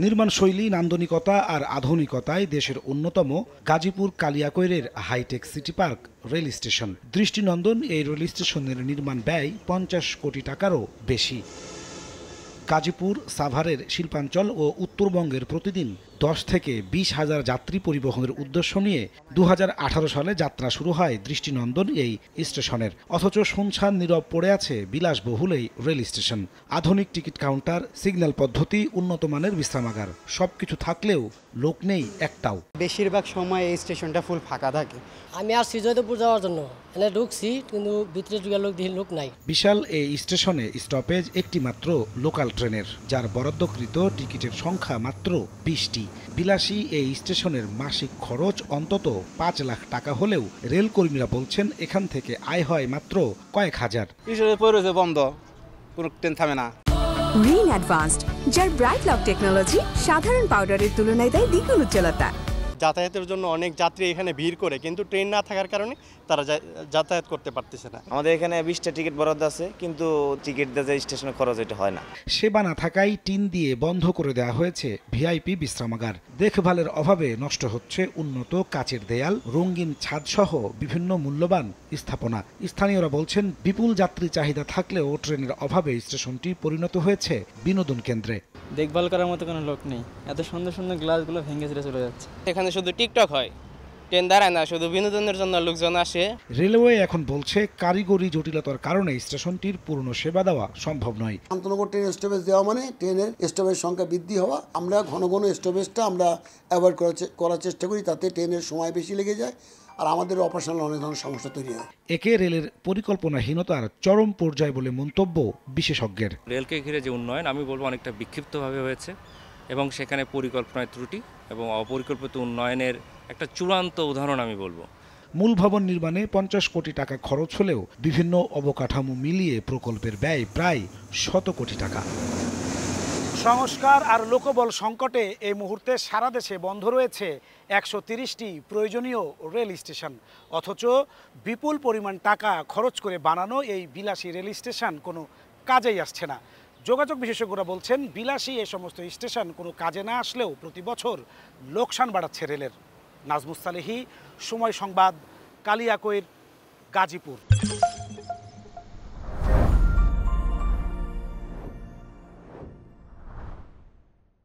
নির্মাণশৈলী, নান্দনিকতা আর আধুনিকতায় দেশের অন্যতম গাজীপুর কালিয়াকৈরের high tech city park rail station. দৃষ্টিনন্দন এই রেল স্টেশনের নির্মাণ ব্যয় 50 কোটি টাকারও বেশি। গাজীপুর, সাভারের শিল্পাঞ্চল ও উত্তরবঙ্গের প্রতিদিন 10 থেকে 20 হাজার যাত্রী পরিবহনের উদ্দেশ্য নিয়ে 2018 সালে যাত্রা শুরু হয় দৃষ্টিনন্দন এই স্টেশনের। অথচ শুনশান নীরব পড়ে আছে বিলাসবহুল এই রেল স্টেশন। আধুনিক টিকিট কাউন্টার, সিগন্যাল পদ্ধতি, উন্নত মানের বিশ্রামাগার সবকিছু থাকলেও লোক নেই একটাও। বেশিরভাগ সময় এই স্টেশনটা ফুল ফাঁকা থাকে। আমি আসছি জয়দেবপুর যাওয়ার জন্য, এখানে ঢুকছি কিন্তু ভিতরে ঢুকে লোক নাই। বিশাল এই স্টেশনে স্টপেজ একটি মাত্র লোকাল ট্রেনের, যার বরাদ্দকৃত টিকিটের সংখ্যা মাত্র 20টি। বিলাসী এই স্টেশনের মাসিক খরচ অন্তত 5 লাখ টাকা হলেও রেল কর্মীরা বলছেন এখান থেকে আয় হয় মাত্র কয়েক হাজার। বন্ধ, কোনো ট্রেন থামে না। রিন অ্যাডভান্সড, যার ব্রাইট লক টেকনোলজি সাধারণ পাউডারের তুলনায় দেয় দ্বিগুণ উজ্জ্বলতা। যাতায়াতের জন্য অনেক যাত্রী এখানে ভিড় করে, কিন্তু ট্রেন না থাকার কারণে তারা যাতায়াত করতে পারতেছে না। আমাদের এখানে 20টা টিকিট বরাদ্দ আছে, কিন্তু টিকিট দিয়ে স্টেশনে খরচ এটা হয় না। সেবা না থাকায় টিন দিয়ে বন্ধ করে দেওয়া হয়েছে ভিআইপি বিশ্রামাগার। দেখভালের অভাবে নষ্ট হচ্ছে উন্নত কাচের দেয়াল, রঙিন ছাদ সহ বিভিন্ন মূল্যবান স্থাপনা। স্থানীয়রা বলছেন বিপুল যাত্রী চাহিদা থাকলেও ট্রেনের অভাবে স্টেশনটি পরিণত হয়েছে বিনোদন কেন্দ্রে। দেখভাল করার মতো কোনো লোক নেই, এত সুন্দর সুন্দর গ্লাসগুলো ভেঙে চলে যাচ্ছে। এখানে শুধু টিকটক হয়, ট্রেন দাঁড়ায় না, শুধু বিনোদনের জন্য লোকজন আসে। রেলওয়ে এখন বলছে কারিগরি জটিলতার কারণে স্টেশনটির পূর্ণ সেবা দেওয়া সম্ভব নয়। শান্তনগর ট্রেন স্টপেজ দেওয়া মানে ট্রেনের স্টপেজ সংখ্যা বৃদ্ধি হওয়া। আমরা ঘন ঘন স্টপেজটা আমরা অ্যাভয়েড করার চেষ্টা করি, তাতে ট্রেনের সময় বেশি লেগে যায় আর আমাদের অপারেশনাল অনেক ধরনের সমস্যা তৈরি হয়। একে রেলের পরিকল্পনাহীনতার চরম পর্যায় বলে মন্তব্য বিশেষজ্ঞের। রেলকে ঘিরে যে উন্নয়ন আমি বলবো অনেকটা বিক্ষিপ্তভাবে হয়েছে এবং সেখানে পরিকল্পনায় ত্রুটি এবং অপরিকল্পিত উন্নয়নের একটা চূড়ান্ত উদাহরণ আমি বলবো। মূল ভবন নির্মাণে 50 কোটি টাকা খরচ হলেও বিভিন্ন অবকাঠামো মিলিয়ে প্রকল্পের ব্যয় প্রায় 100 কোটি টাকা। সংস্কার আর লোকবল সংকটে এই মুহূর্তে সারা দেশে বন্ধ রয়েছে 130টি প্রয়োজনীয় রেল স্টেশন। অথচ বিপুল পরিমাণ টাকা খরচ করে বানানো এই বিলাসী রেল স্টেশন কোনো কাজেই আসছে না। যোগাযোগ বিশেষজ্ঞরা বলছেন বিলাসী এই সমস্ত স্টেশন কোনো কাজে না আসলেও প্রতি বছর লোকসান বাড়াচ্ছে রেলের। নাজমুস সালেহী, সময় সংবাদ, কালিয়াকৈর, গাজীপুর।